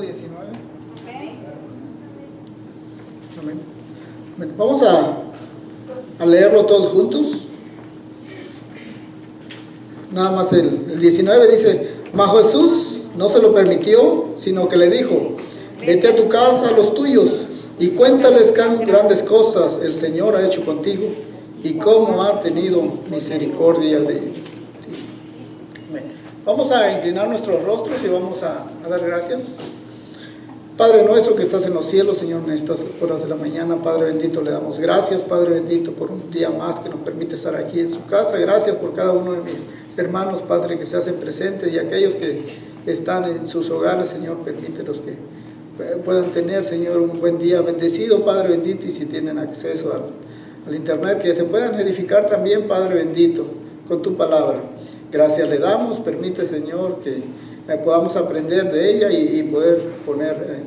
19. Amén. Vamos a leerlo todos juntos. Nada más el 19 dice: mas Jesús no se lo permitió, sino que le dijo: vete a tu casa, a los tuyos, y cuéntales qué grandes cosas el Señor ha hecho contigo y cómo ha tenido misericordia de ti. Vamos a inclinar nuestros rostros y vamos a dar gracias. Padre nuestro que estás en los cielos, Señor, en estas horas de la mañana, Padre bendito, le damos gracias, Padre bendito, por un día más que nos permite estar aquí en su casa. Gracias por cada uno de mis hermanos, Padre, que se hacen presentes, y aquellos que están en sus hogares, Señor, permítelos que puedan tener, Señor, un buen día bendecido, Padre bendito, y si tienen acceso al internet, que se puedan edificar también, Padre bendito, con tu palabra. Gracias le damos, permite, Señor, que podamos aprender de ella y poder poner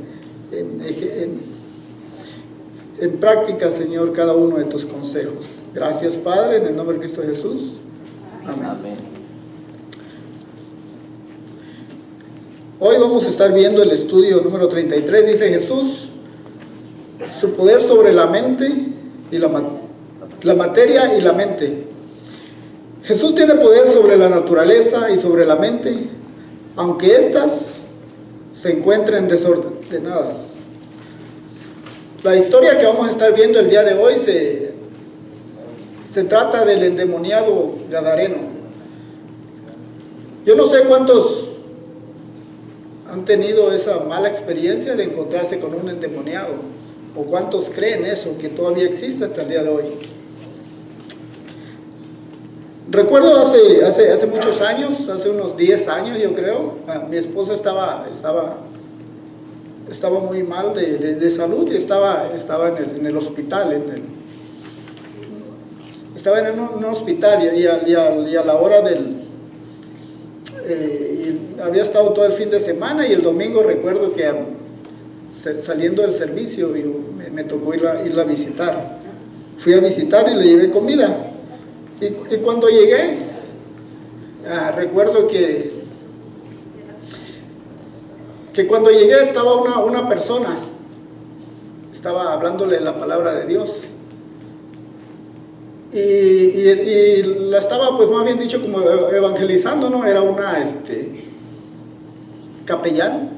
en práctica, Señor, cada uno de tus consejos. Gracias, Padre, en el nombre de Cristo Jesús. Amén. Amén. Hoy vamos a estar viendo el estudio número 33. Dice Jesús, su poder sobre la mente y la materia y la mente. Jesús tiene poder sobre la naturaleza y sobre la mente, aunque éstas se encuentren desordenadas. La historia que vamos a estar viendo el día de hoy se trata del endemoniado gadareno. Yo no sé cuántos han tenido esa mala experiencia de encontrarse con un endemoniado, o cuántos creen eso, que todavía existe hasta el día de hoy. Recuerdo hace muchos años, hace unos 10 años yo creo, mi esposa estaba muy mal de salud y estaba en el hospital, estaba en un hospital y a la hora había estado todo el fin de semana, y el domingo recuerdo que saliendo del servicio me tocó irla a visitar. Fui a visitar y le llevé comida. Y cuando llegué, recuerdo que cuando llegué estaba una persona, estaba hablándole la palabra de Dios, y la estaba, pues más bien dicho, como evangelizando, ¿no? Era una capellán,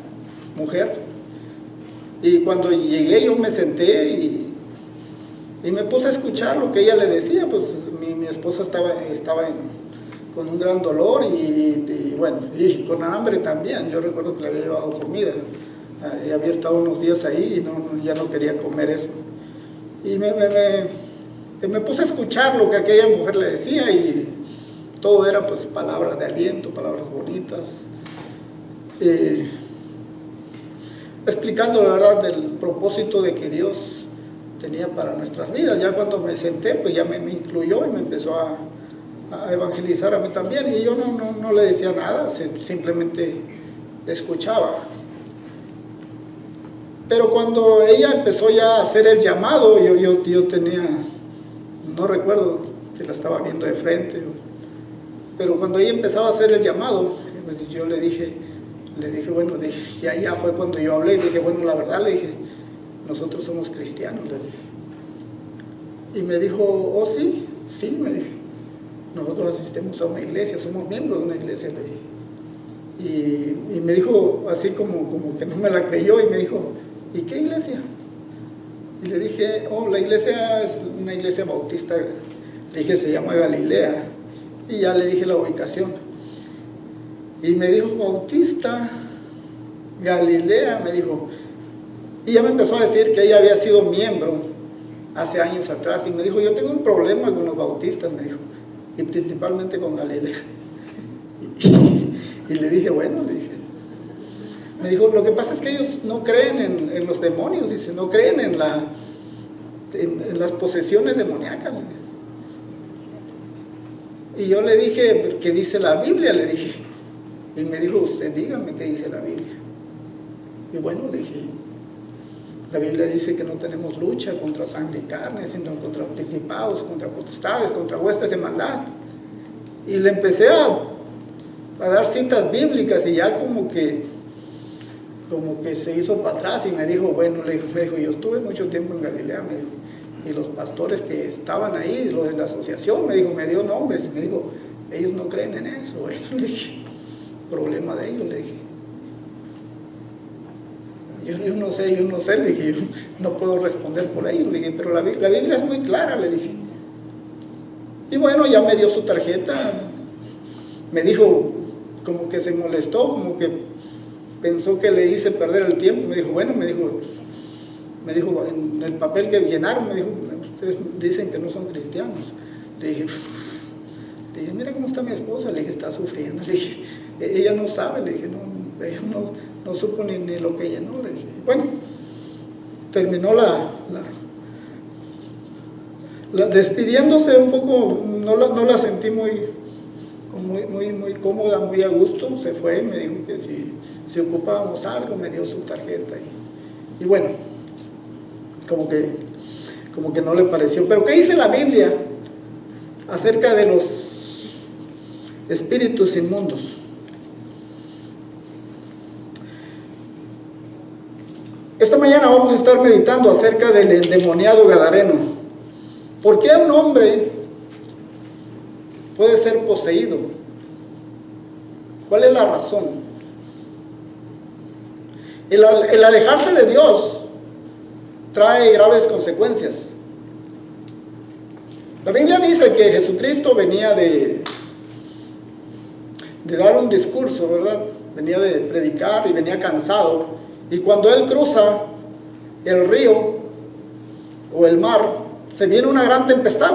mujer, y cuando llegué yo me senté y me puse a escuchar lo que ella le decía. Pues mi esposa estaba con un gran dolor y bueno, y con hambre también. Yo recuerdo que le había llevado comida, y había estado unos días ahí y ya no quería comer eso. Y me puse a escuchar lo que aquella mujer le decía, y todo era pues palabras de aliento, palabras bonitas, explicando la verdad del propósito de que Dios tenía para nuestras vidas. Ya cuando me senté, pues ya me incluyó y me empezó a evangelizar a mí también, y yo no le decía nada, simplemente escuchaba. Pero cuando ella empezó ya a hacer el llamado, yo tenía, no recuerdo si la estaba viendo de frente, pero cuando ella empezaba a hacer el llamado, yo le dije, bueno, ya fue cuando yo hablé, y dije, bueno, la verdad, le dije, nosotros somos cristianos, le dije. Y me dijo, oh, sí, me dije, nosotros asistimos a una iglesia, somos miembros de una iglesia, le dije. Y me dijo así como que no me la creyó, y me dijo, ¿y qué iglesia? Y le dije, oh, la iglesia es una iglesia bautista, le dije, se llama Galilea, y ya le dije la ubicación. Y me dijo, Bautista, Galilea, me dijo. Y ya me empezó a decir que ella había sido miembro hace años atrás, y me dijo, yo tengo un problema con los bautistas, me dijo, y principalmente con Galilea. Y le dije, bueno, le dije. Me dijo, lo que pasa es que ellos no creen en los demonios, dice, no creen en las posesiones demoníacas. Y yo le dije, ¿qué dice la Biblia? Le dije. Y me dijo, usted dígame qué dice la Biblia. Y bueno, le dije, la Biblia dice que no tenemos lucha contra sangre y carne, sino contra principados, contra potestades, contra huestes de maldad. Y le empecé a dar citas bíblicas, y ya como que como que se hizo para atrás y me dijo, bueno, me dijo, yo estuve mucho tiempo en Galilea, me dijo, y los pastores que estaban ahí, los de la asociación, me dijo, me dio nombres, me dijo, ellos no creen en eso. Bueno, le dije, problema de ellos, le dije. Yo no sé, le dije, yo no puedo responder por ellos, le dije, pero la Biblia es muy clara, le dije. Y bueno, ya me dio su tarjeta, me dijo, como que se molestó, como que pensó que le hice perder el tiempo, me dijo, bueno, me dijo, en el papel que llenaron, me dijo, ustedes dicen que no son cristianos. Le dije, mira cómo está mi esposa, le dije, está sufriendo, le dije, ella no sabe, le dije, ella no supo ni lo que llenó, le dije. Bueno, terminó despidiéndose un poco, no la sentí muy cómoda, muy a gusto, se fue, me dijo que si ocupábamos algo, me dio su tarjeta y bueno, como que no le pareció. Pero ¿qué dice la Biblia acerca de los espíritus inmundos? Esta mañana vamos a estar meditando acerca del endemoniado gadareno. ¿Por qué un hombre puede ser poseído? ¿Cuál es la razón? El alejarse de Dios trae graves consecuencias. La Biblia dice que Jesucristo venía de dar un discurso, ¿verdad? Venía de predicar y venía cansado. Y cuando Él cruza el río o el mar, se viene una gran tempestad.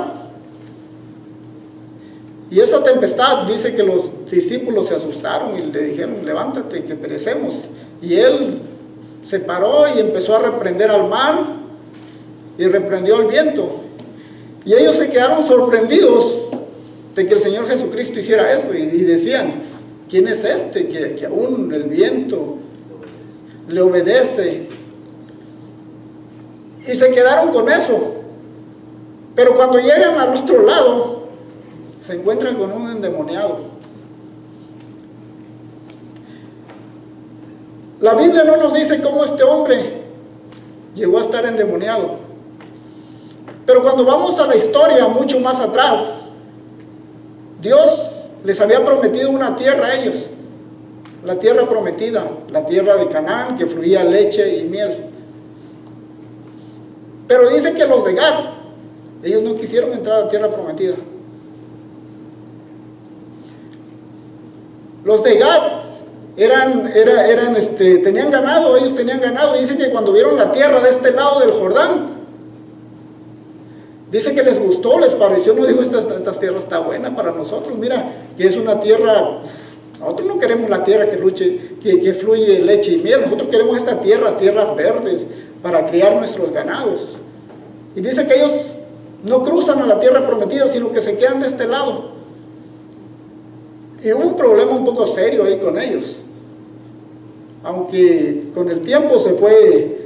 Y esa tempestad dice que los discípulos se asustaron y le dijeron, levántate que perecemos. Y Él se paró y empezó a reprender al mar y reprendió al viento. Y ellos se quedaron sorprendidos de que el Señor Jesucristo hiciera eso y decían, ¿quién es este que aún el viento le obedece? Y se quedaron con eso. Pero cuando llegan al otro lado, se encuentran con un endemoniado. La Biblia no nos dice cómo este hombre llegó a estar endemoniado. Pero cuando vamos a la historia mucho más atrás, Dios les había prometido una tierra a ellos. La tierra prometida, la tierra de Canaán, que fluía leche y miel. Pero dice que los de Gad, ellos no quisieron entrar a la tierra prometida. Los de Gad tenían ganado, ellos tenían ganado. Y dice que cuando vieron la tierra de este lado del Jordán, dice que les gustó, les pareció, no dijo, esta tierra está buena para nosotros, mira, que es una tierra, nosotros no queremos la tierra que fluye leche y miel, nosotros queremos esta tierra, tierras verdes, para criar nuestros ganados. Y dice que ellos no cruzan a la tierra prometida, sino que se quedan de este lado. Y hubo un problema un poco serio ahí con ellos, aunque con el tiempo se fue.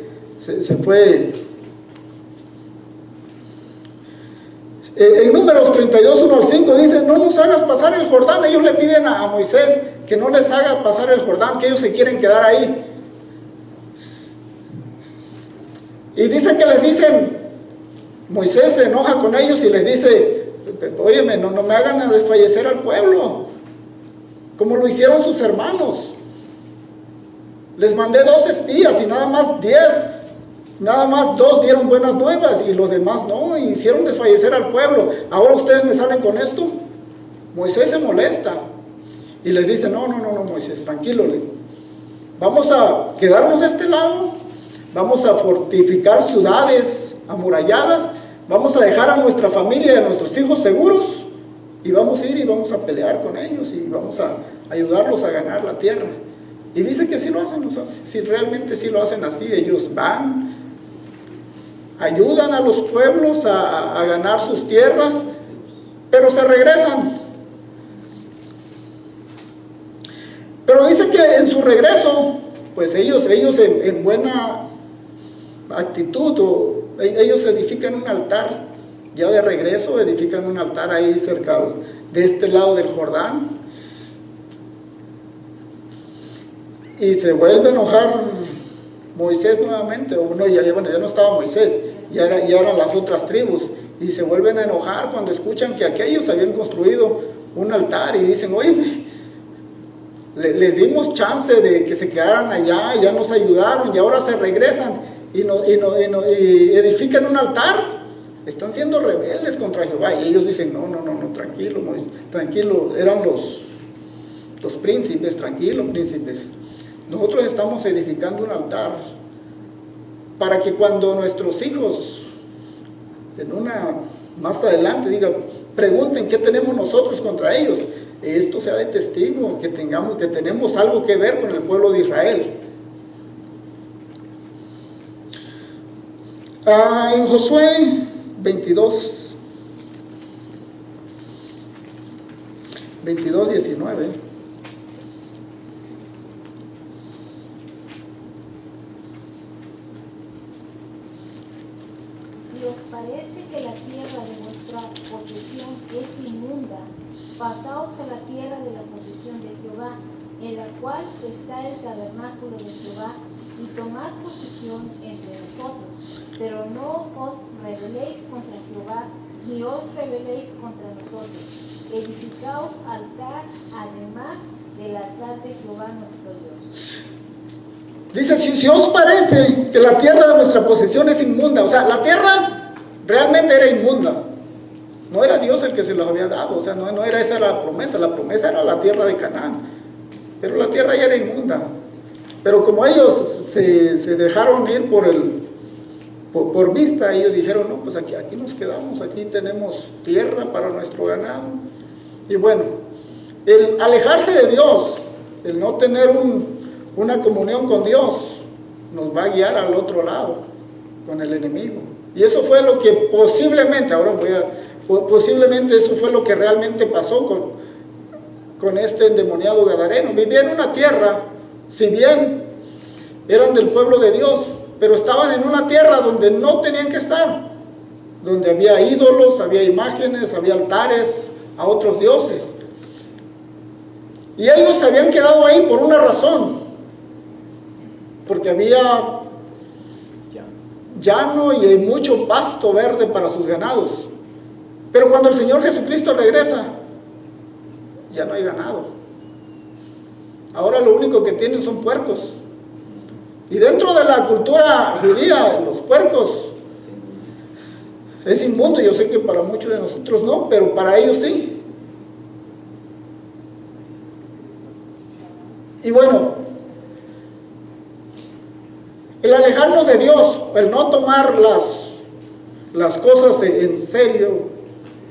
En Números 32, 1 al 5 dice, no nos hagas pasar el Jordán. Ellos le piden a Moisés que no les haga pasar el Jordán, que ellos se quieren quedar ahí. Y dice que les dicen, Moisés se enoja con ellos y les dice, óyeme, no me hagan desfallecer al pueblo, como lo hicieron sus hermanos. Les mandé 2 espías y nada más 2 dieron buenas nuevas y los demás no, y hicieron desfallecer al pueblo. Ahora ustedes me salen con esto. Moisés se molesta y les dice, no, Moisés, tranquilo, vamos a quedarnos de este lado, vamos a fortificar ciudades amuralladas, vamos a dejar a nuestra familia y a nuestros hijos seguros y vamos a ir y vamos a pelear con ellos y vamos a ayudarlos a ganar la tierra. Y dice que sí lo hacen, o sea, si realmente sí lo hacen así, ellos van, ayudan a los pueblos a ganar sus tierras, pero se regresan. Pero dice que en su regreso, pues ellos en buena actitud, ellos edifican un altar, ya de regreso edifican un altar ahí cerca de este lado del Jordán. Y se vuelve a enojar Moisés nuevamente, o no, bueno, ya no estaba Moisés, ya eran las otras tribus, y se vuelven a enojar cuando escuchan que aquellos habían construido un altar, y dicen, oye, les dimos chance de que se quedaran allá, y ya nos ayudaron, y ahora se regresan, y edifican un altar. Están siendo rebeldes contra Jehová, y ellos dicen, no, tranquilo, tranquilo, eran los príncipes, tranquilo, príncipes. Nosotros estamos edificando un altar para que cuando nuestros hijos más adelante pregunten qué tenemos nosotros contra ellos, esto sea de testigo, que tenemos algo que ver con el pueblo de Israel. En Josué 22, 19. Si os parece que la tierra de vuestra posesión es inmunda, pasaos a la tierra de la posesión de Jehová, en la cual está el tabernáculo de Jehová, y tomad posesión entre nosotros. Pero no os rebeléis contra Jehová, ni os rebeléis contra nosotros. Edificaos altar, además del altar de Jehová nuestro Dios. Dice, si os parece que la tierra de nuestra posesión es inmunda, o sea, la tierra realmente era inmunda, no era Dios el que se los había dado, o sea, no era esa la promesa era la tierra de Canaán, pero la tierra ya era inmunda. Pero como ellos se dejaron ir por vista, ellos dijeron, no, pues aquí nos quedamos, aquí tenemos tierra para nuestro ganado. Y bueno, el alejarse de Dios, el no tener una comunión con Dios, nos va a guiar al otro lado, con el enemigo. Y eso fue lo que posiblemente eso fue lo que realmente pasó con este endemoniado gadareno. Vivía en una tierra, si bien eran del pueblo de Dios, pero estaban en una tierra donde no tenían que estar, donde había ídolos, había imágenes, había altares a otros dioses. Y ellos se habían quedado ahí por una razón, porque había llano y hay mucho pasto verde para sus ganados. Pero cuando el Señor Jesucristo regresa, ya no hay ganado. Ahora lo único que tienen son puercos. Y dentro de la cultura judía, los puercos es inmundo. Yo sé que para muchos de nosotros no, pero para ellos sí. Y bueno, el alejarnos de Dios, el no tomar las cosas en serio,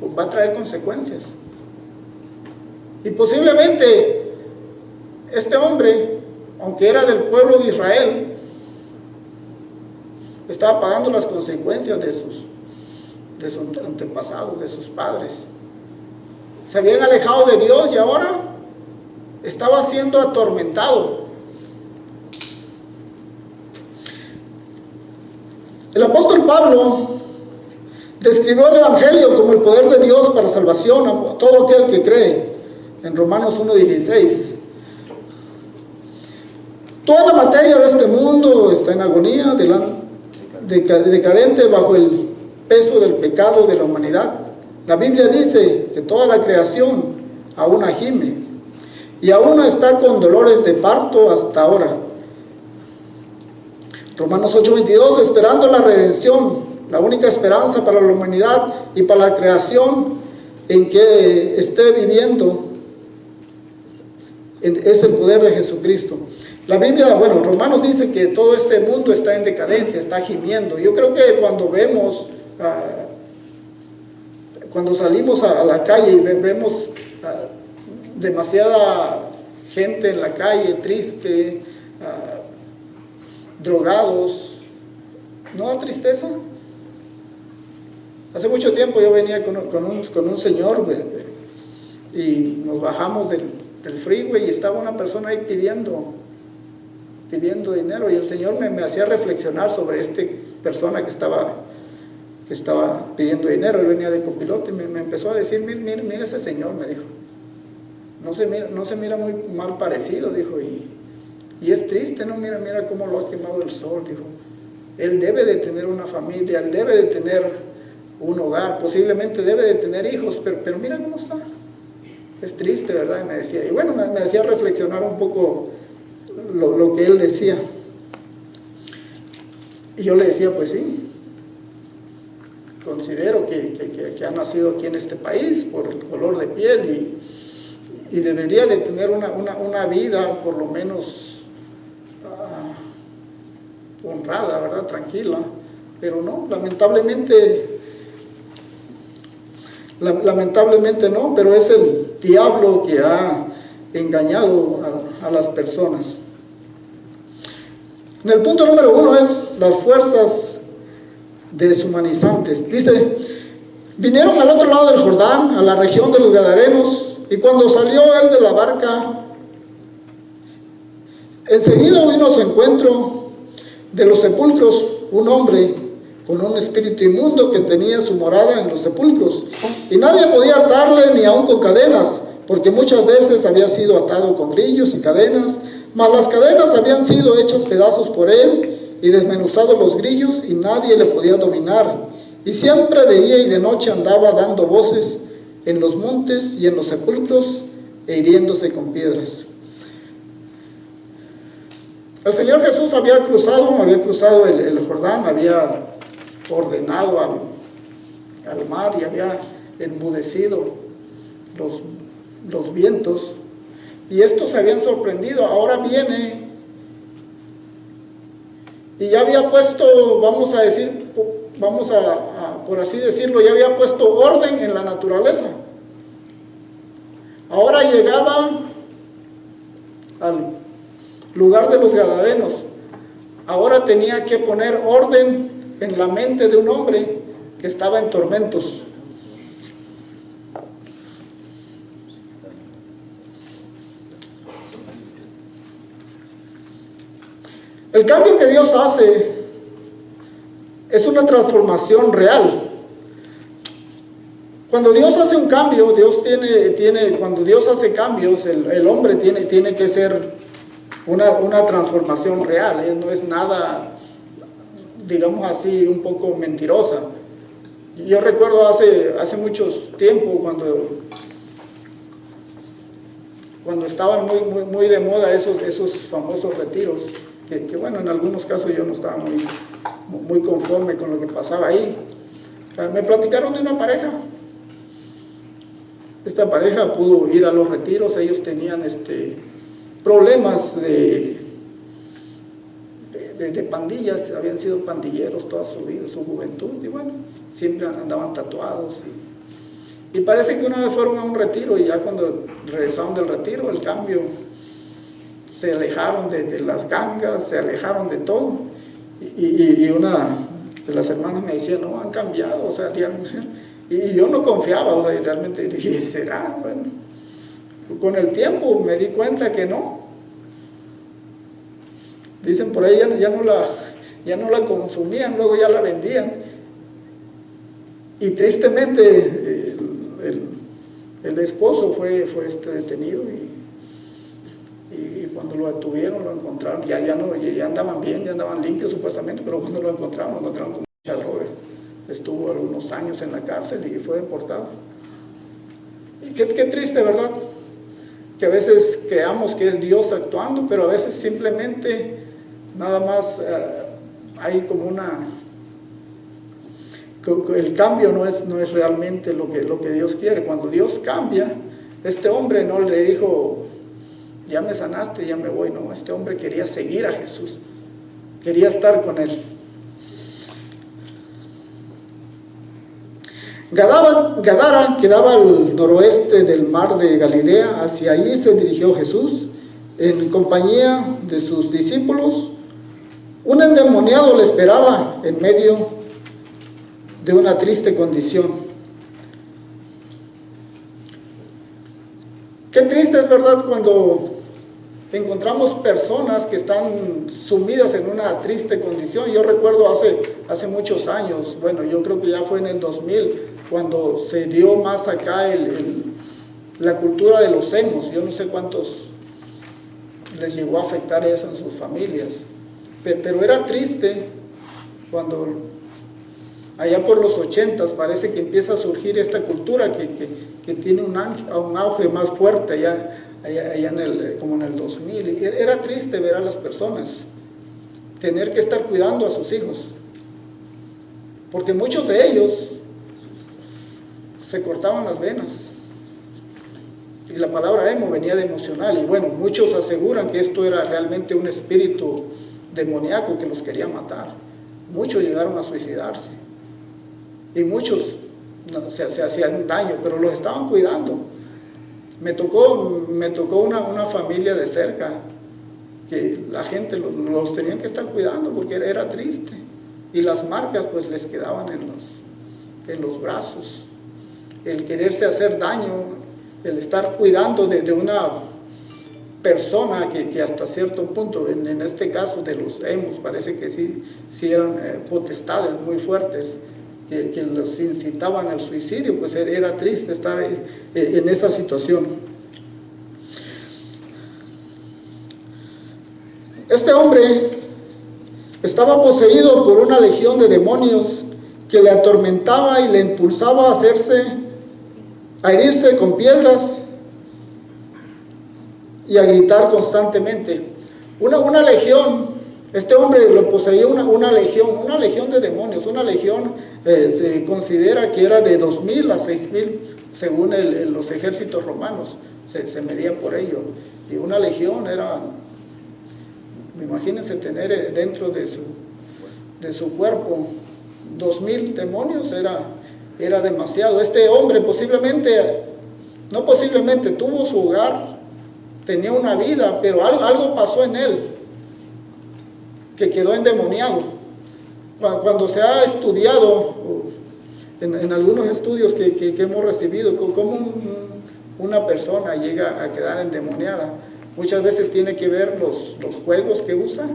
pues va a traer consecuencias. Y posiblemente este hombre, aunque era del pueblo de Israel, estaba pagando las consecuencias de sus antepasados, de sus padres. Se habían alejado de Dios y ahora estaba siendo atormentado. El apóstol Pablo describió el Evangelio como el poder de Dios para salvación a todo aquel que cree, en Romanos 1:16. Toda la materia de este mundo está en agonía, decadente bajo el peso del pecado de la humanidad. La Biblia dice que toda la creación aún gime y aún está con dolores de parto hasta ahora. Romanos 8:22, esperando la redención, la única esperanza para la humanidad y para la creación en que esté viviendo, es el poder de Jesucristo. La Biblia, Romanos dice que todo este mundo está en decadencia, está gimiendo. Yo creo que cuando salimos a la calle y vemos demasiada gente en la calle, triste, drogados, ¿no da tristeza? Hace mucho tiempo yo venía con un señor y nos bajamos del freeway y estaba una persona ahí pidiendo dinero, y el Señor me hacía reflexionar sobre esta persona que estaba pidiendo dinero. Él venía de copiloto y me empezó a decir, mira ese señor, me dijo, no se mira muy mal parecido, dijo, y Y es triste, ¿no? Mira cómo lo ha quemado el sol, dijo. Él debe de tener una familia, él debe de tener un hogar, posiblemente debe de tener hijos, pero mira cómo está. Es triste, ¿verdad? Y me decía, y bueno, me hacía reflexionar un poco lo que él decía. Y yo le decía, pues sí, considero que ha nacido aquí en este país por el color de piel y debería de tener una vida por lo menos honrada, ¿verdad? Tranquila, pero no, lamentablemente no, pero es el diablo que ha engañado a las personas. En el punto número 1 es las fuerzas deshumanizantes. Dice, vinieron al otro lado del Jordán, a la región de los Gadarenos, y cuando salió él de la barca, enseguida vino a su encuentro de los sepulcros un hombre con un espíritu inmundo que tenía su morada en los sepulcros, y nadie podía atarle ni aun con cadenas, porque muchas veces había sido atado con grillos y cadenas, mas las cadenas habían sido hechas pedazos por él y desmenuzados los grillos, y nadie le podía dominar, y siempre de día y de noche andaba dando voces en los montes y en los sepulcros e hiriéndose con piedras. El Señor Jesús había cruzado el Jordán, había ordenado al mar y había enmudecido los vientos, y estos se habían sorprendido. Ahora viene y ya había puesto, por así decirlo, ya había puesto orden en la naturaleza. Ahora llegaba al lugar de los Gadarenos. Ahora tenía que poner orden en la mente de un hombre que estaba en tormentos. El cambio que Dios hace es una transformación real. Cuando Dios hace un cambio, cuando Dios hace cambios, el hombre tiene que ser una transformación real, no es nada, digamos así, un poco mentirosa. Yo recuerdo hace mucho tiempo cuando estaban muy de moda esos famosos retiros, que bueno, en algunos casos yo no estaba muy conforme con lo que pasaba ahí. Me platicaron de una pareja. Esta pareja pudo ir a los retiros, ellos tenían problemas de pandillas, habían sido pandilleros toda su vida, su juventud, y bueno, siempre andaban tatuados. Y parece que una vez fueron a un retiro, y ya cuando regresaron del retiro, el cambio, se alejaron de las gangas, se alejaron de todo. Y una de las hermanas me decía, no, han cambiado, o sea, y yo no confiaba, o sea, y realmente dije, ¿será? Bueno, con el tiempo me di cuenta que no. Dicen por ahí, ya no la consumían, luego ya la vendían. Y tristemente el esposo fue detenido, y cuando lo detuvieron, lo encontraron, ya andaban bien, ya andaban limpios supuestamente, pero cuando lo encontraron con mucha droga. Estuvo algunos años en la cárcel y fue deportado. Y qué triste, ¿verdad? Que a veces creamos que es Dios actuando, pero a veces simplemente nada más hay como el cambio no es realmente lo que Dios quiere. Cuando Dios cambia, este hombre no le dijo, ya me sanaste, ya me voy. No, este hombre quería seguir a Jesús, quería estar con él. Gadara quedaba al noroeste del mar de Galilea. Hacia allí se dirigió Jesús en compañía de sus discípulos. Un endemoniado le esperaba en medio de una triste condición. Qué triste es, ¿verdad?, cuando encontramos personas que están sumidas en una triste condición. Yo recuerdo hace muchos años, bueno, yo creo que ya fue en el 2000, cuando se dio más acá la cultura de los emos. Yo no sé cuántos les llegó a afectar eso en sus familias. Pero era triste cuando allá por los 80 parece que empieza a surgir esta cultura que tiene un auge más fuerte allá como en el 2000. Y era triste ver a las personas tener que estar cuidando a sus hijos, porque muchos de ellos se cortaban las venas. Y la palabra emo venía de emocional. Y bueno, muchos aseguran que esto era realmente un espíritu demoníaco que los quería matar. Muchos llegaron a suicidarse. Y muchos se hacían daño, pero los estaban cuidando. Me tocó una familia de cerca que la gente los tenían que estar cuidando porque era triste. Y las marcas pues les quedaban en los brazos. El quererse hacer daño, el estar cuidando de una persona que hasta cierto punto, en este caso de los emos, parece que sí eran potestades muy fuertes que los incitaban al suicidio. Pues era triste estar en esa situación. Este hombre estaba poseído por una legión de demonios que le atormentaba y le impulsaba a herirse con piedras y a gritar constantemente. Una legión, este hombre lo poseía una legión de demonios. Una legión se considera que era de 2,000 a 6,000 según los ejércitos romanos, se medía por ello. Y una legión era, imagínense tener dentro de su cuerpo 2,000 demonios, era demasiado. Este hombre tuvo su hogar, tenía una vida, pero algo pasó en él que quedó endemoniado. Cuando se ha estudiado, en algunos estudios que hemos recibido, cómo una persona llega a quedar endemoniada, muchas veces tiene que ver los juegos que usa,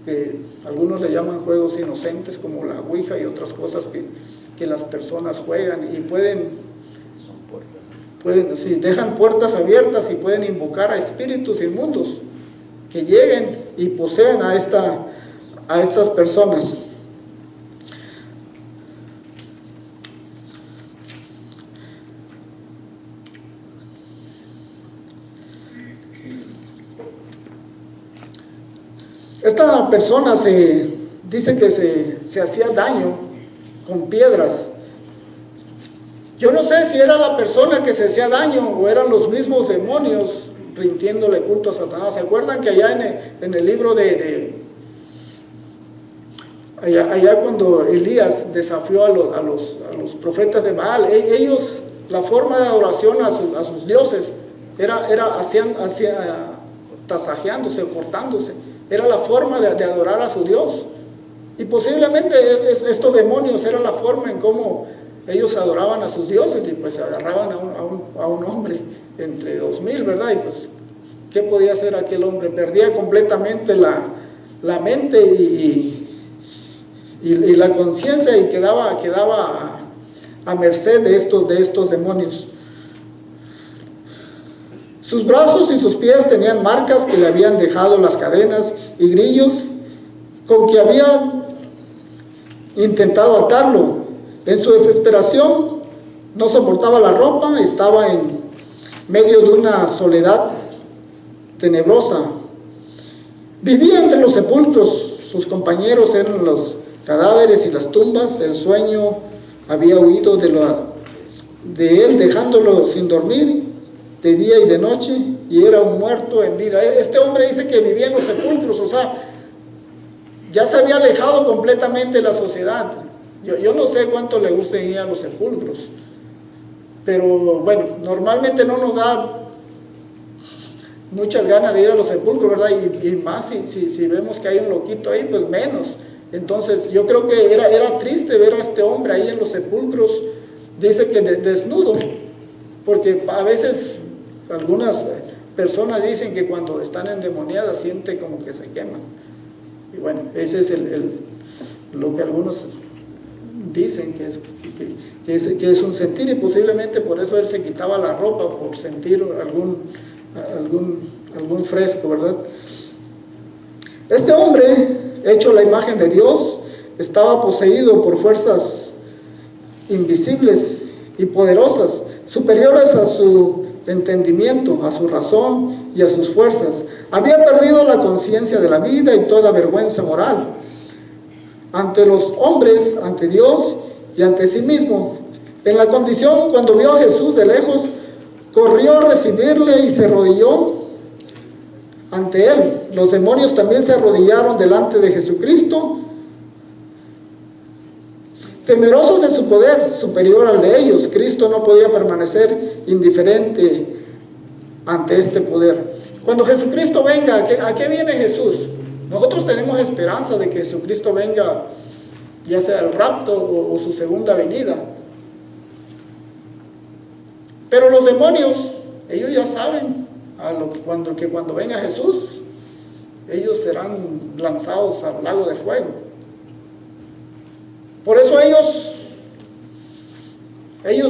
que algunos le llaman juegos inocentes como la ouija y otras cosas que las personas juegan, y si dejan puertas abiertas y pueden invocar a espíritus inmundos que lleguen y posean a estas personas. Esta persona dice que se hacía daño con piedras. Yo no sé si era la persona que se hacía daño o eran los mismos demonios rindiéndole culto a Satanás. ¿Se acuerdan que allá en el libro allá cuando Elías desafió a los profetas de Baal, ellos, la forma de adoración a sus dioses era tasajeándose, cortándose? Era la forma de adorar a su Dios. Y posiblemente estos demonios era la forma en cómo ellos adoraban a sus dioses, y pues agarraban a un hombre entre 2,000, ¿verdad? Y pues, ¿qué podía hacer aquel hombre? Perdía completamente la mente y la conciencia, y quedaba a merced de estos demonios. Sus brazos y sus pies tenían marcas que le habían dejado las cadenas y grillos con que había intentado atarlo. En su desesperación no soportaba la ropa, estaba en medio de una soledad tenebrosa. Vivía entre los sepulcros, sus compañeros eran los cadáveres y las tumbas. El sueño había huido de él, dejándolo sin dormir de día y de noche, y era un muerto en vida. Este hombre dice que vivía en los sepulcros, o sea, ya se había alejado completamente de la sociedad. Yo no sé cuánto le gusta ir a los sepulcros, pero bueno, normalmente no nos da muchas ganas de ir a los sepulcros, ¿verdad? Y más si vemos que hay un loquito ahí, pues menos. Entonces yo creo que era triste ver a este hombre ahí en los sepulcros. Dice que desnudo, porque a veces algunas personas dicen que cuando están endemoniadas sienten como que se queman. Y bueno, ese es lo que algunos dicen que es un sentir, y posiblemente por eso él se quitaba la ropa, por sentir algún fresco, ¿verdad? Este hombre, hecho la imagen de Dios, estaba poseído por fuerzas invisibles y poderosas, superiores a su entendimiento, a su razón y a sus fuerzas. Había perdido la conciencia de la vida y toda vergüenza moral ante los hombres, ante Dios y ante sí mismo. En la condición, cuando vio a Jesús de lejos, corrió a recibirle y se arrodilló ante él. Los demonios también se arrodillaron delante de Jesucristo, temerosos de su poder superior al de ellos. Cristo no podía permanecer indiferente ante este poder. Cuando Jesucristo venga, ¿a qué viene Jesús? Nosotros tenemos esperanza de que Jesucristo venga, ya sea el rapto o su segunda venida. Pero los demonios, ellos ya saben que cuando venga Jesús, ellos serán lanzados al lago de fuego. Por eso ellos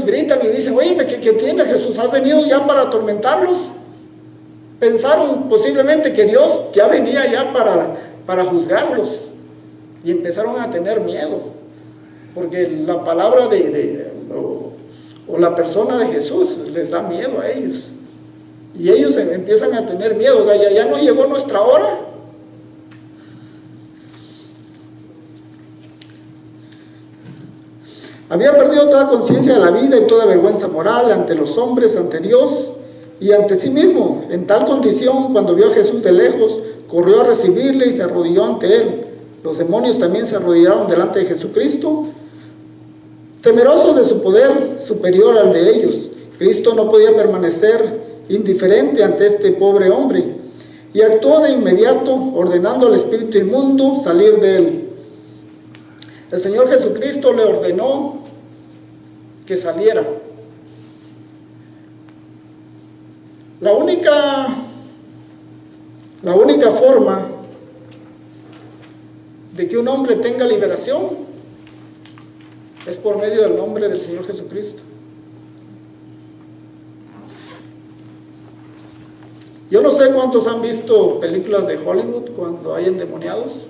gritan y dicen: oye, ¿qué tiene Jesús? ¿Has venido ya para atormentarlos? Pensaron posiblemente que Dios ya venía ya para juzgarlos, y empezaron a tener miedo, porque la palabra o la persona de Jesús les da miedo a ellos, y ellos empiezan a tener miedo. O sea, ya no llegó nuestra hora. Había perdido toda conciencia de la vida y toda vergüenza moral ante los hombres, ante Dios y ante sí mismo. En tal condición, cuando vio a Jesús de lejos, corrió a recibirle y se arrodilló ante él. Los demonios también se arrodillaron delante de Jesucristo, temerosos de su poder superior al de ellos. Cristo no podía permanecer indiferente ante este pobre hombre, y actuó de inmediato, ordenando al espíritu inmundo salir de él. El Señor Jesucristo le ordenó que saliera. La única forma de que un hombre tenga liberación es por medio del nombre del Señor Jesucristo. Yo no sé cuántos han visto películas de Hollywood cuando hay endemoniados,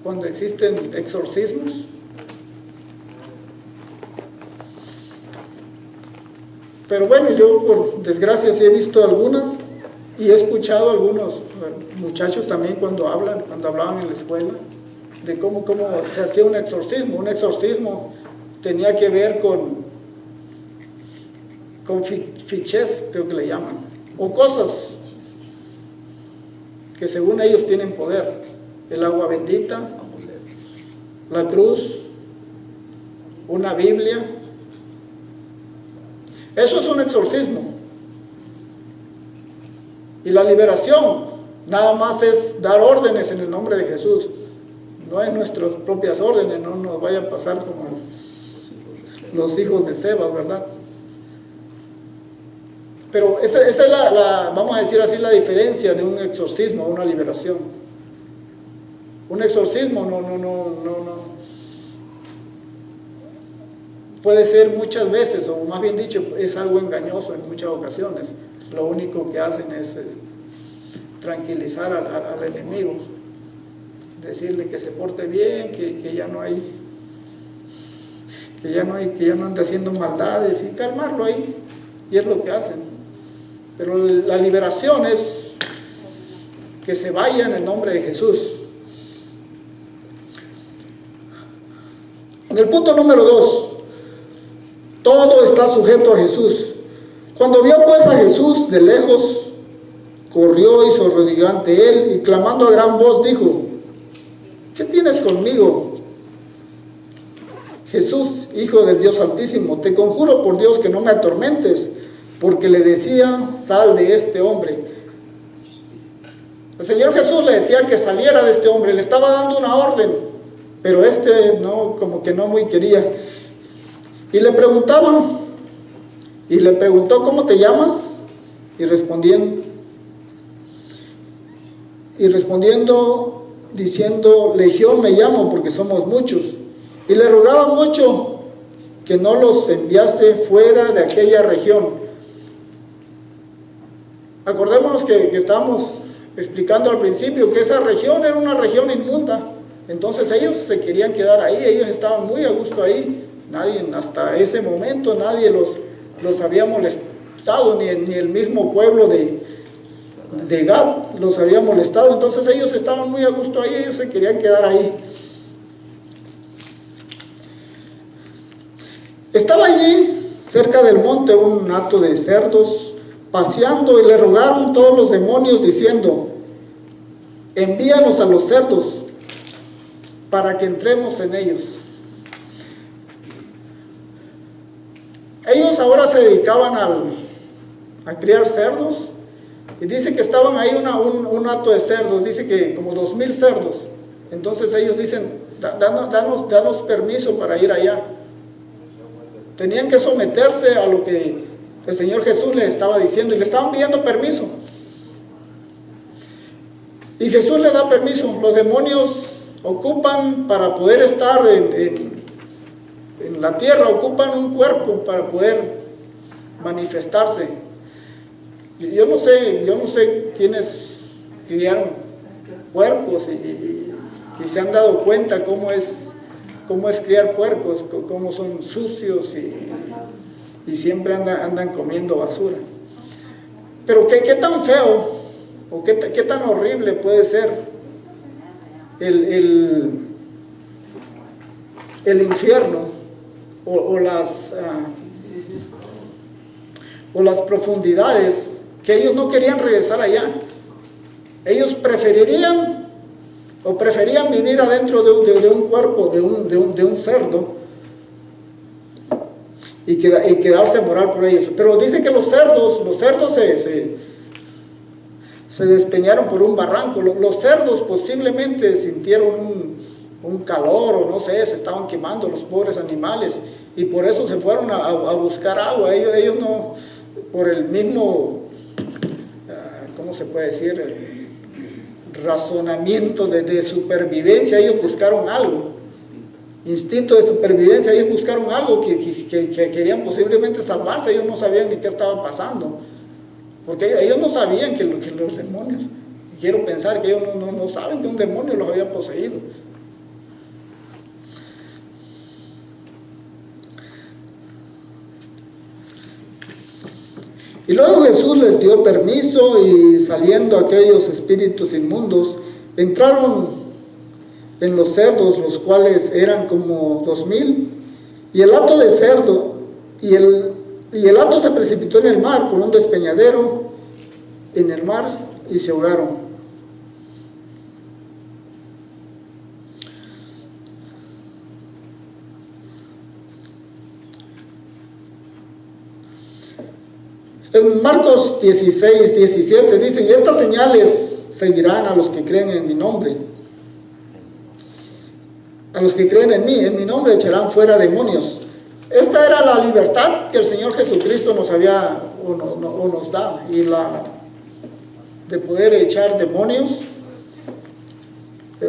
cuando existen exorcismos. Pero bueno, yo por desgracia sí he visto algunas, y he escuchado a algunos muchachos también cuando hablaban en la escuela, de cómo se hacía un exorcismo. Un exorcismo tenía que ver con fichés, creo que le llaman, o cosas que según ellos tienen poder: el agua bendita, la cruz, una Biblia. Eso es un exorcismo. Y la liberación nada más es dar órdenes en el nombre de Jesús. No es nuestras propias órdenes, no nos vaya a pasar como los hijos de Sebas, ¿verdad? Pero esa es vamos a decir así, la diferencia de un exorcismo a una liberación. Un exorcismo no puede ser muchas veces, o más bien dicho, es algo engañoso en muchas ocasiones. Lo único que hacen es tranquilizar al enemigo, decirle que se porte bien, que ya no ande haciendo maldades, y calmarlo ahí, y es lo que hacen. Pero la liberación es que se vaya en el nombre de Jesús. En el punto número 2, todo está sujeto a Jesús. Cuando vio pues a Jesús de lejos, corrió y se arrodilló ante él, y clamando a gran voz dijo: ¿qué tienes conmigo, Jesús, Hijo del Dios Altísimo? Te conjuro por Dios que no me atormentes. Porque le decía: sal de este hombre. El Señor Jesús le decía que saliera de este hombre, le estaba dando una orden, pero no, como que no muy quería. Y le preguntó: ¿cómo te llamas? Y respondiendo, diciendo: Legión me llamo, porque somos muchos. Y le rogaba mucho que no los enviase fuera de aquella región. Acordémonos que estábamos explicando al principio que esa región era una región inmunda. Entonces ellos se querían quedar ahí, ellos estaban muy a gusto ahí. Nadie, hasta ese momento, nadie los había molestado, ni el mismo pueblo de Gad los había molestado. Entonces ellos estaban muy a gusto ahí, ellos se querían quedar ahí. Estaba allí, cerca del monte, un hato de cerdos paseando, y le rogaron todos los demonios diciendo: envíanos a los cerdos para que entremos en ellos. Ellos ahora se dedicaban a criar cerdos, y dice que estaban ahí un hato de cerdos, dice que como 2000 cerdos. Entonces ellos dicen: danos permiso para ir allá. Tenían que someterse a lo que el Señor Jesús les estaba diciendo, y le estaban pidiendo permiso. Y Jesús les da permiso. Los demonios ocupan, para poder estar en la tierra, ocupan un cuerpo para poder manifestarse. Yo no sé quiénes criaron puercos y se han dado cuenta cómo es criar puercos, cómo son sucios y siempre andan comiendo basura. Pero qué tan feo o qué tan horrible puede ser el infierno o las profundidades, que ellos no querían regresar allá. Ellos preferían vivir adentro de un cuerpo, de un cerdo, y quedarse a morar por ellos. Pero dice que los cerdos se despeñaron por un barranco. Los cerdos posiblemente sintieron un calor, o no sé, se estaban quemando los pobres animales, y por eso se fueron a buscar agua. Ellos no, por el mismo, ¿cómo se puede decir?, razonamiento de supervivencia, ellos buscaron algo, instinto de supervivencia, ellos buscaron algo que querían posiblemente salvarse. Ellos no sabían ni qué estaba pasando, porque ellos no sabían que los demonios, quiero pensar que ellos no saben que un demonio los había poseído. Y luego Jesús les dio permiso, y saliendo aquellos espíritus inmundos, entraron en los cerdos, los cuales eran como 2000, y el hato de cerdo, y el hato se precipitó en el mar por un despeñadero en el mar, y se ahogaron. En Marcos 16, 17 dicen: estas señales seguirán a los que creen en mi nombre. A los que creen en mi nombre echarán fuera demonios. Esta era la libertad que el Señor Jesucristo nos había o nos da, y de poder echar demonios,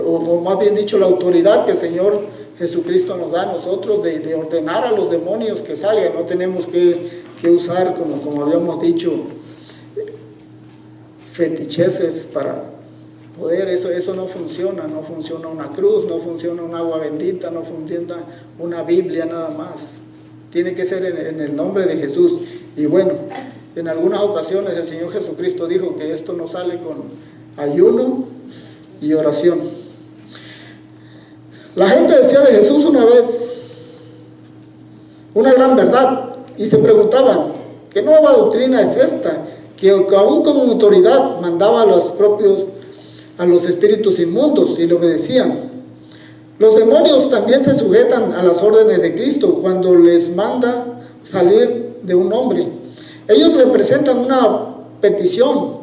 o más bien dicho, la autoridad que el Señor Jesucristo nos da a nosotros de ordenar a los demonios que salgan. No tenemos que usar, como habíamos dicho, feticheces para poder. Eso no funciona una cruz, no funciona un agua bendita, no funciona una Biblia, nada más. Tiene que ser en el nombre de Jesús. Y bueno, en algunas ocasiones el Señor Jesucristo dijo que esto no sale con ayuno y oración. La gente decía de Jesús una vez una gran verdad, y se preguntaban: ¿qué nueva doctrina es esta? Que aún con autoridad mandaba a los espíritus inmundos, y le obedecían. Los demonios también se sujetan a las órdenes de Cristo cuando les manda salir de un hombre. Ellos le presentan una petición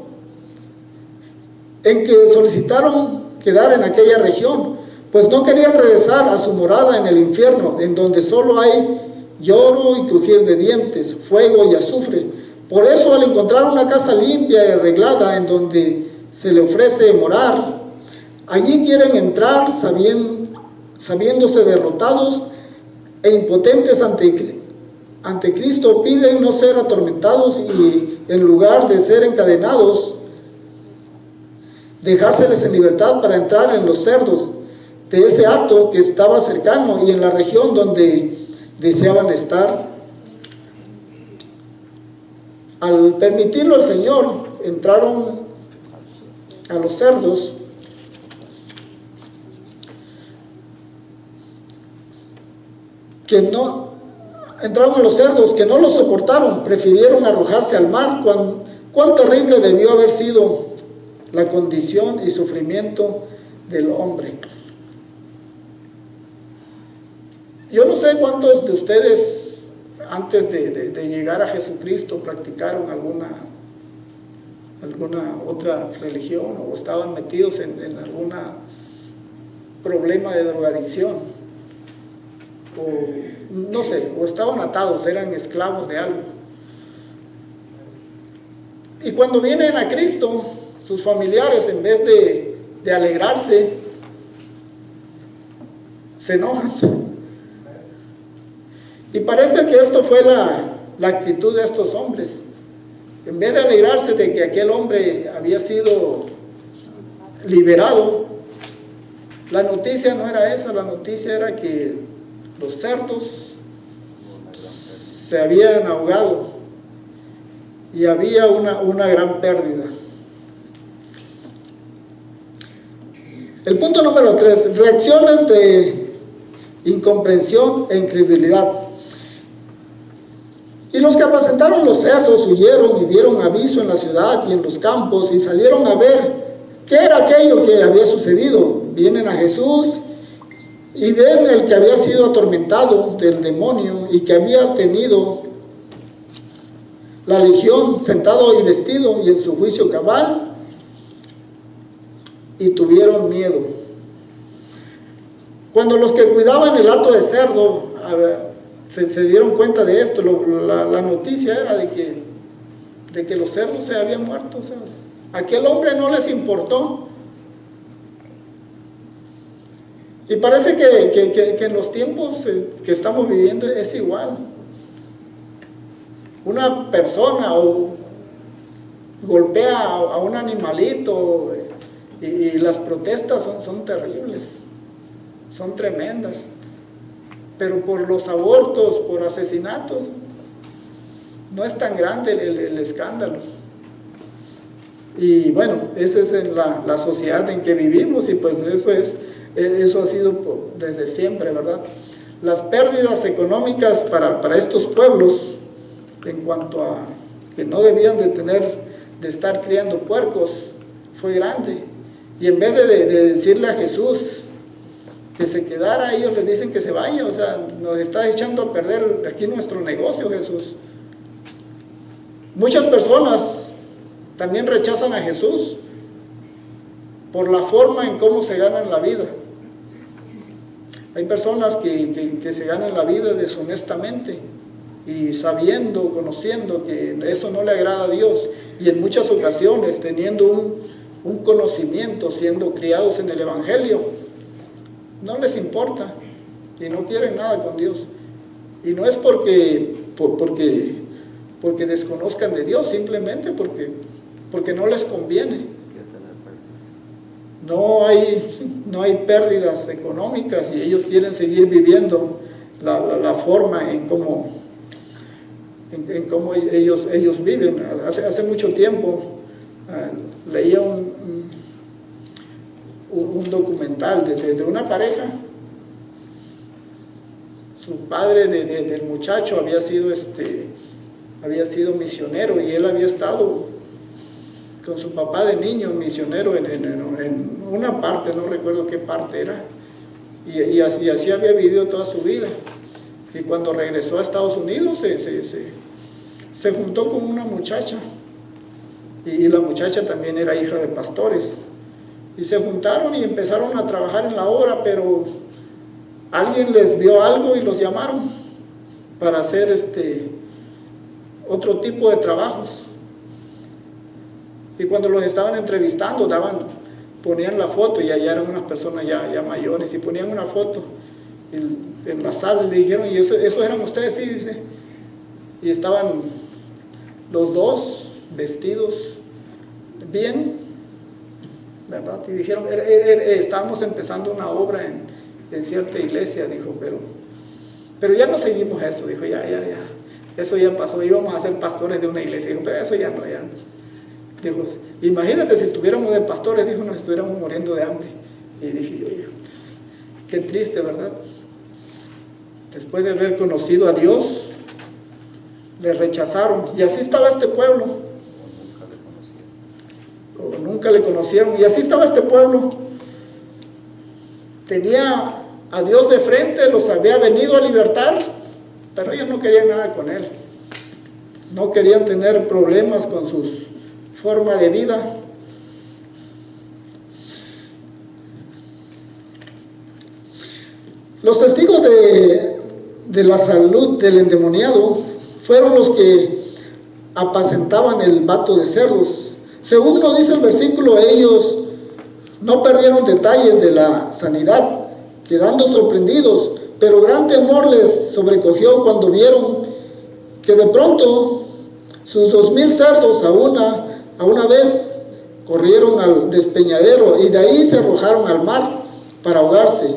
en que solicitaron quedar en aquella región, pues no querían regresar a su morada en el infierno, en donde solo hay lloro y crujir de dientes, fuego y azufre. Por eso, al encontrar una casa limpia y arreglada en donde se le ofrece morar, allí quieren entrar sabiéndose derrotados e impotentes ante ante Cristo piden no ser atormentados y en lugar de ser encadenados, dejárseles en libertad para entrar en los cerdos de ese hato que estaba cercano y en la región donde deseaban estar. Al permitirlo el Señor, entraron a los cerdos. Entraron a los cerdos que no los soportaron, prefirieron arrojarse al mar. Cuán terrible debió haber sido la condición y sufrimiento del hombre. Yo no sé cuántos de ustedes antes de llegar a Jesucristo practicaron alguna otra religión o estaban metidos en algún problema de drogadicción, o no sé, o estaban atados, eran esclavos de algo. Y cuando vienen a Cristo, sus familiares, en vez de alegrarse, se enojan. Y parece que esto fue la actitud de estos hombres. En vez de alegrarse de que aquel hombre había sido liberado, la noticia no era esa, la noticia era que los cerdos se habían ahogado y había una gran pérdida. El punto número 3, reacciones de incomprensión e incredulidad. Y los que apacentaron los cerdos huyeron y dieron aviso en la ciudad y en los campos y salieron a ver qué era aquello que había sucedido. Vienen a Jesús y ven el que había sido atormentado del demonio y que había tenido la legión sentado y vestido y en su juicio cabal, y tuvieron miedo. Cuando los que cuidaban el hato de cerdo se dieron cuenta de esto, la noticia era de que los cerdos se habían muerto. O sea, a aquel hombre no les importó. Y parece que en los tiempos que estamos viviendo es igual. Una persona golpea a un animalito y las protestas son terribles, son tremendas. Pero por los abortos, por asesinatos, no es tan grande el escándalo. Y bueno, esa es la sociedad en que vivimos, y pues eso ha sido desde siempre, ¿verdad? Las pérdidas económicas para estos pueblos, en cuanto a que no debían de estar criando puercos, fue grande. Y en vez de decirle a Jesús que se quedara, ellos les dicen que se vaya. O sea, nos está echando a perder aquí nuestro negocio, Jesús. Muchas personas también rechazan a Jesús por la forma en cómo se ganan la vida. Hay personas que se ganan la vida deshonestamente y sabiendo, conociendo que eso no le agrada a Dios, y en muchas ocasiones teniendo un conocimiento, siendo criados en el Evangelio, no les importa y no quieren nada con Dios. Y no es porque desconozcan de Dios, simplemente porque no les conviene. No hay pérdidas económicas y ellos quieren seguir viviendo la forma en cómo ellos viven. Hace mucho tiempo leía un documental de una pareja. Su padre del muchacho había sido misionero, y él había estado con su papá de niño misionero en una parte, no recuerdo qué parte era, y así había vivido toda su vida. Y cuando regresó a Estados Unidos se juntó con una muchacha, y la muchacha también era hija de pastores, y se juntaron y empezaron a trabajar en la obra, pero alguien les vio algo y los llamaron para hacer otro tipo de trabajos. Y cuando los estaban entrevistando, ponían la foto, y allá eran unas personas ya mayores, y ponían una foto en la sala, y le dijeron: ¿y eso eran ustedes? Sí, dice. y estaban los dos vestidos bien, ¿verdad? Y dijeron, estábamos empezando una obra en cierta iglesia, dijo, pero ya no seguimos eso, dijo, ya, eso ya pasó, íbamos a ser pastores de una iglesia, dijo, pero eso ya no. Dijo, imagínate si estuviéramos de pastores, dijo, nos estuviéramos muriendo de hambre. Y dije yo, hijo, qué triste, ¿verdad? Después de haber conocido a Dios, le rechazaron, y así estaba este pueblo. O nunca le conocieron, y así estaba este pueblo. Tenía a Dios de frente, los había venido a libertar, pero ellos no querían nada con Él. No querían tener problemas con su forma de vida. Los testigos de la salud del endemoniado fueron los que apacentaban el vato de cerdos. Según nos dice el versículo, ellos no perdieron detalles de la sanidad, quedando sorprendidos, pero gran temor les sobrecogió cuando vieron que de pronto sus 2000 cerdos a una vez corrieron al despeñadero y de ahí se arrojaron al mar para ahogarse.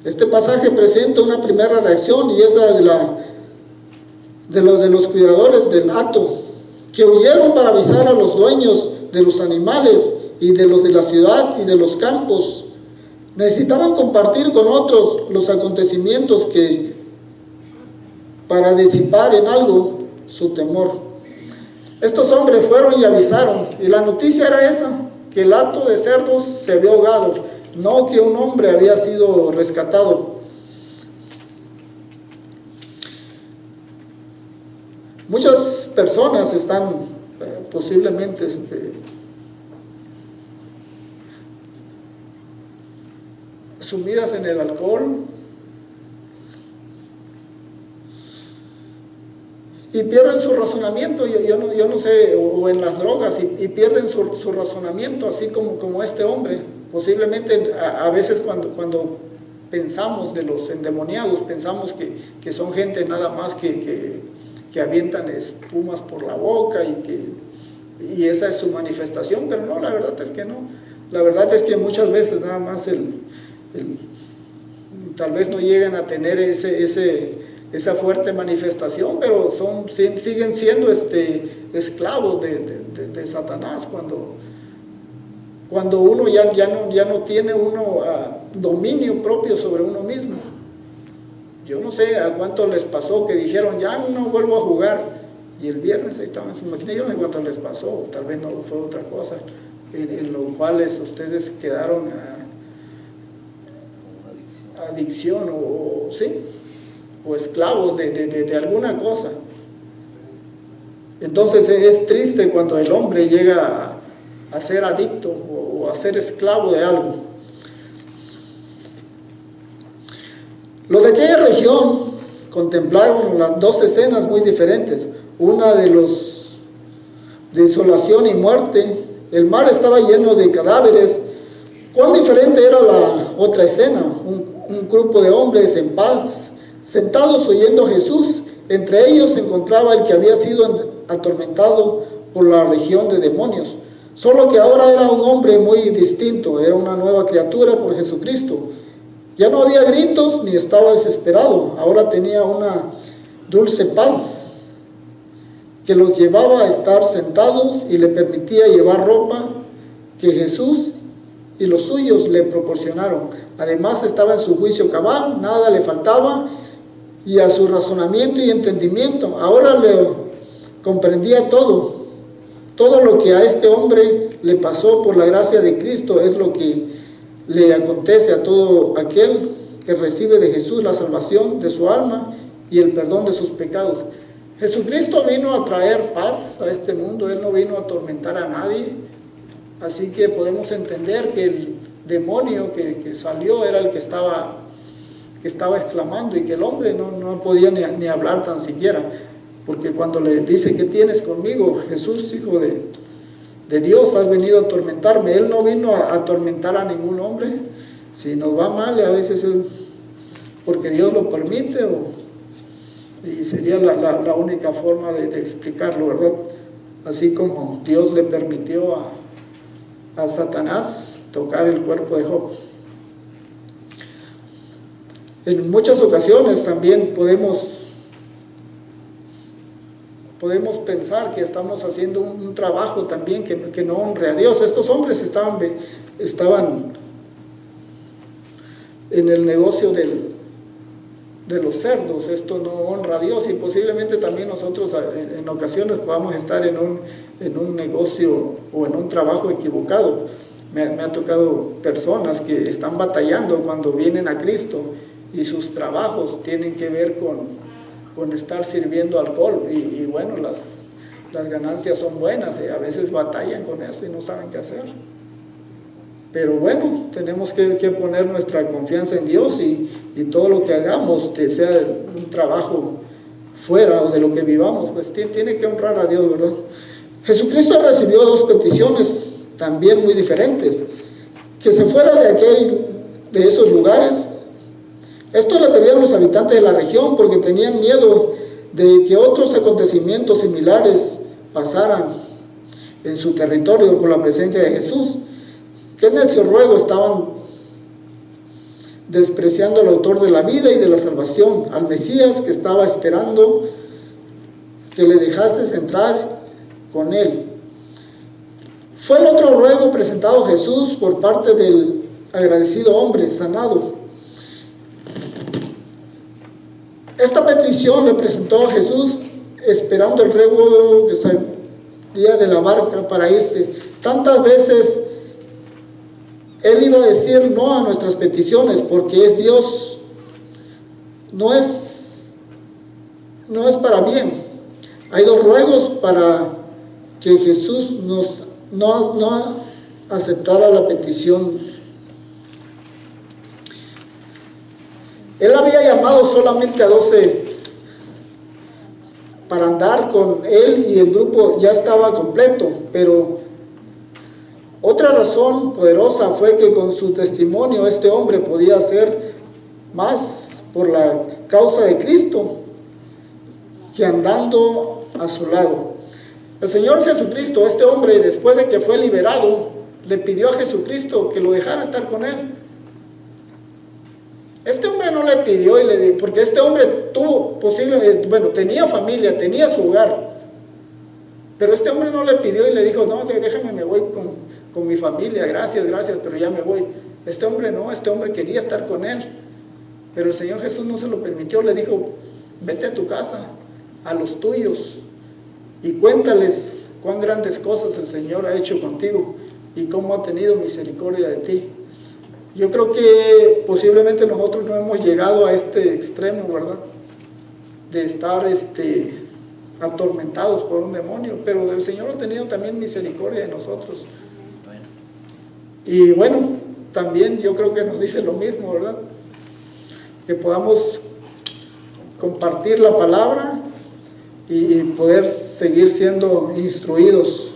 Este pasaje presenta una primera reacción y es la de los cuidadores del hato, que huyeron para avisar a los dueños de los animales y de los de la ciudad y de los campos. Necesitaban compartir con otros los acontecimientos para disipar en algo su temor. Estos hombres fueron y avisaron, y la noticia era esa, que el hato de cerdos se había ahogado, no que un hombre había sido rescatado. Muchas personas están posiblemente sumidas en el alcohol y pierden su razonamiento, yo no sé, o en las drogas, y pierden su razonamiento, así como este hombre. Posiblemente a veces cuando pensamos de los endemoniados, pensamos que son gente nada más que avientan espumas por la boca y esa es su manifestación, pero no, la verdad es que no. La verdad es que muchas veces nada más tal vez no llegan a tener esa fuerte manifestación, pero siguen siendo esclavos de Satanás cuando uno ya no tiene dominio propio sobre uno mismo. Yo no sé a cuánto les pasó que dijeron, ya no vuelvo a jugar, y el viernes ahí estaban en su máquina. Yo no sé cuánto les pasó, tal vez no fue otra cosa, en lo cual ustedes quedaron adicción o esclavos de alguna cosa. Entonces es triste cuando el hombre llega a ser adicto o a ser esclavo de algo. Los de aquella región contemplaron las dos escenas muy diferentes, una de desolación y muerte. El mar estaba lleno de cadáveres. Cuán diferente era la otra escena, un grupo de hombres en paz, sentados oyendo a Jesús. Entre ellos se encontraba el que había sido atormentado por la legión de demonios, solo que ahora era un hombre muy distinto, era una nueva criatura por Jesucristo. Ya no había gritos ni estaba desesperado, ahora tenía una dulce paz que los llevaba a estar sentados y le permitía llevar ropa que Jesús y los suyos le proporcionaron. Además estaba en su juicio cabal, nada le faltaba, y a su razonamiento y entendimiento ahora le comprendía todo lo que a este hombre le pasó por la gracia de Cristo. Es lo que le acontece a todo aquel que recibe de Jesús la salvación de su alma y el perdón de sus pecados. Jesucristo vino a traer paz a este mundo, Él no vino a atormentar a nadie, así que podemos entender que el demonio que salió era el que estaba exclamando, y que el hombre no podía ni hablar tan siquiera, porque cuando le dice, ¿qué tienes conmigo, Jesús, hijo de Dios? Has venido a atormentarme. Él no vino a atormentar a ningún hombre. Si nos va mal, a veces es porque Dios lo permite Y sería la única forma de explicarlo, ¿verdad? Así como Dios le permitió a Satanás tocar el cuerpo de Job. En muchas ocasiones también podemos pensar que estamos haciendo un trabajo también que no honre a Dios. Estos hombres estaban en el negocio de los cerdos. Esto no honra a Dios, y posiblemente también nosotros en ocasiones podamos estar en un negocio o en un trabajo equivocado. Me ha tocado personas que están batallando cuando vienen a Cristo y sus trabajos tienen que ver con estar sirviendo alcohol, y bueno, las ganancias son buenas, y a veces batallan con eso y no saben qué hacer. Pero bueno, tenemos que poner nuestra confianza en Dios, y todo lo que hagamos, que sea un trabajo fuera o de lo que vivamos, pues tiene que honrar a Dios, ¿verdad? Jesucristo recibió dos peticiones también muy diferentes: que se fuera de esos lugares. Esto le pedían los habitantes de la región porque tenían miedo de que otros acontecimientos similares pasaran en su territorio por la presencia de Jesús. Qué necio ruego estaban despreciando al autor de la vida y de la salvación, al Mesías que estaba esperando que le dejases entrar con él. Fue el otro ruego presentado a Jesús por parte del agradecido hombre sanado. Esta petición le presentó a Jesús esperando el ruego que salía de la barca para irse. Tantas veces Él iba a decir no a nuestras peticiones porque es Dios, no es para bien. Hay dos ruegos para que Jesús no aceptara la petición. Él había llamado solamente a 12 para andar con él, y el grupo ya estaba completo, pero otra razón poderosa fue que con su testimonio este hombre podía hacer más por la causa de Cristo que andando a su lado. El Señor Jesucristo, este hombre, después de que fue liberado, le pidió a Jesucristo que lo dejara estar con él. Este hombre no le pidió porque este hombre tenía familia, tenía su hogar, pero este hombre no le pidió y le dijo, no, déjame, me voy con mi familia, gracias, pero ya me voy. Este hombre no, este hombre quería estar con él, pero el Señor Jesús no se lo permitió. Le dijo, vete a tu casa, a los tuyos, y cuéntales cuán grandes cosas el Señor ha hecho contigo y cómo ha tenido misericordia de ti. Yo creo que posiblemente nosotros no hemos llegado a este extremo, ¿verdad? De estar atormentados por un demonio, pero el Señor ha tenido también misericordia de nosotros. Y bueno, también yo creo que nos dice lo mismo, ¿verdad? Que podamos compartir la palabra y poder seguir siendo instruidos.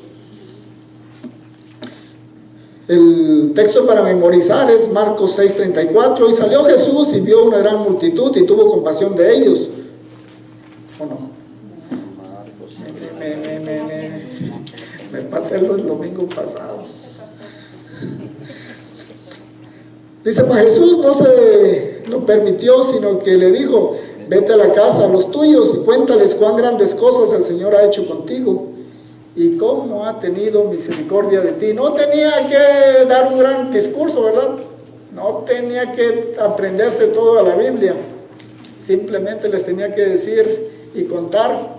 El texto para memorizar es Marcos 6:34. Y salió Jesús y vio una gran multitud y tuvo compasión de ellos. ¿O no? Me pasé el domingo pasado. Dice, pues Jesús no se lo permitió, sino que le dijo, vete a la casa a los tuyos y cuéntales cuán grandes cosas el Señor ha hecho contigo y cómo ha tenido misericordia de ti. No tenía que dar un gran discurso, ¿verdad? No tenía que aprenderse toda la Biblia. Simplemente les tenía que decir y contar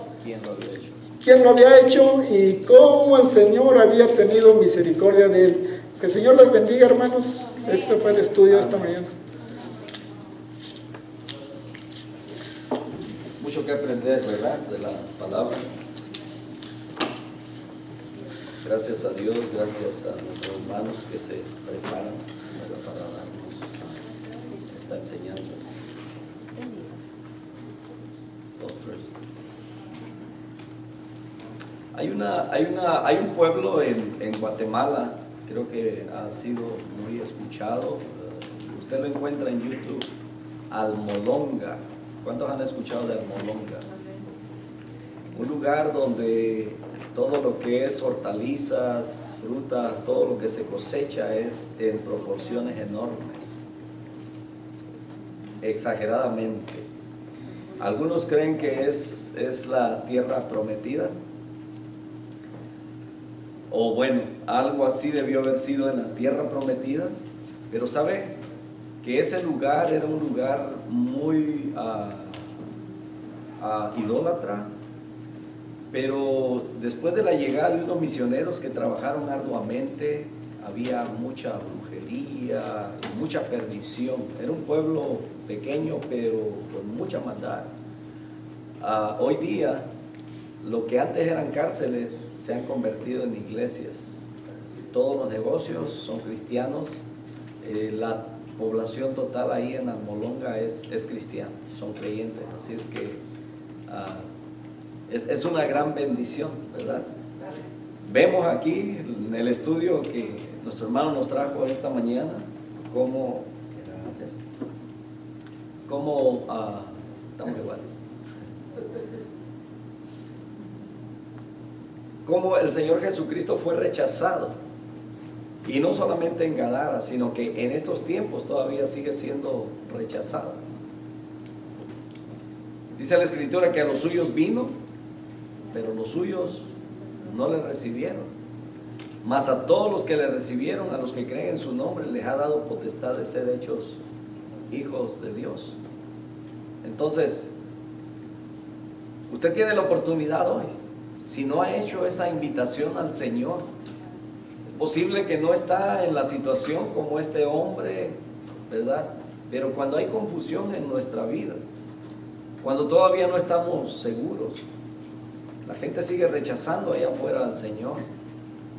quién lo había hecho y cómo el Señor había tenido misericordia de él. Que el Señor les bendiga, hermanos. Este fue el estudio de esta mañana. Mucho que aprender, ¿verdad? De la palabra. Gracias a Dios, gracias a nuestros hermanos que se preparan para darnos esta enseñanza. Hay un pueblo en Guatemala, creo que ha sido muy escuchado. Usted lo encuentra en YouTube, Almolonga. ¿Cuántos han escuchado de Almolonga? Un lugar donde todo lo que es hortalizas, fruta, todo lo que se cosecha es en proporciones enormes, exageradamente. Algunos creen que es la tierra prometida, o bueno, algo así debió haber sido en la tierra prometida, pero sabe que ese lugar era un lugar muy idólatra. Pero después de la llegada de unos misioneros que trabajaron arduamente, había mucha brujería, mucha perdición. Era un pueblo pequeño, pero con mucha maldad. Hoy día, lo que antes eran cárceles se han convertido en iglesias. Todos los negocios son cristianos. La población total ahí en Almolonga es cristiana, son creyentes. Así es que es una gran bendición, ¿verdad? Vemos aquí en el estudio que nuestro hermano nos trajo esta mañana cómo estamos igual, cómo el Señor Jesucristo fue rechazado, y no solamente en Gadara, sino que en estos tiempos todavía sigue siendo rechazado. Dice la Escritura que a los suyos vino, pero los suyos no le recibieron. Mas a todos los que le recibieron, a los que creen en su nombre, les ha dado potestad de ser hechos hijos de Dios. Entonces, usted tiene la oportunidad hoy. Si no ha hecho esa invitación al Señor, es posible que no está en la situación como este hombre, ¿verdad? Pero cuando hay confusión en nuestra vida, cuando todavía no estamos seguros, la gente sigue rechazando allá afuera al Señor.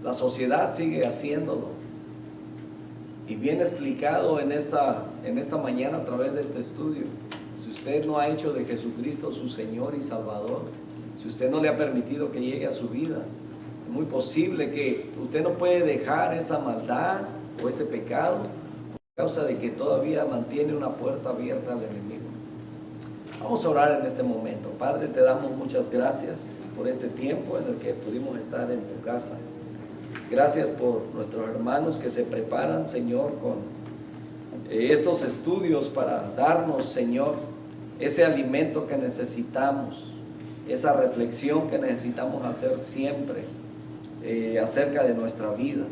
La sociedad sigue haciéndolo. Y bien explicado en esta mañana a través de este estudio. Si usted no ha hecho de Jesucristo su Señor y Salvador, si usted no le ha permitido que llegue a su vida, es muy posible que usted no puede dejar esa maldad o ese pecado por causa de que todavía mantiene una puerta abierta al enemigo. Vamos a orar en este momento. Padre, te damos muchas gracias por este tiempo en el que pudimos estar en tu casa. Gracias por nuestros hermanos que se preparan, Señor, con estos estudios para darnos, Señor, ese alimento que necesitamos, esa reflexión que necesitamos hacer siempre acerca de nuestra vida.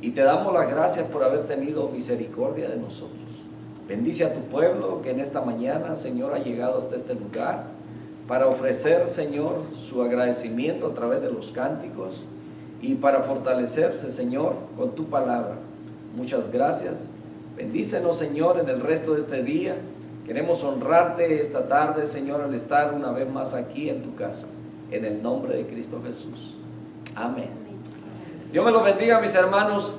Y te damos las gracias por haber tenido misericordia de nosotros. Bendice a tu pueblo que en esta mañana, Señor, ha llegado hasta este lugar para ofrecer, Señor, su agradecimiento a través de los cánticos y para fortalecerse, Señor, con tu palabra. Muchas gracias. Bendícenos, Señor, en el resto de este día. Queremos honrarte esta tarde, Señor, al estar una vez más aquí en tu casa. En el nombre de Cristo Jesús. Amén. Dios me los bendiga, mis hermanos.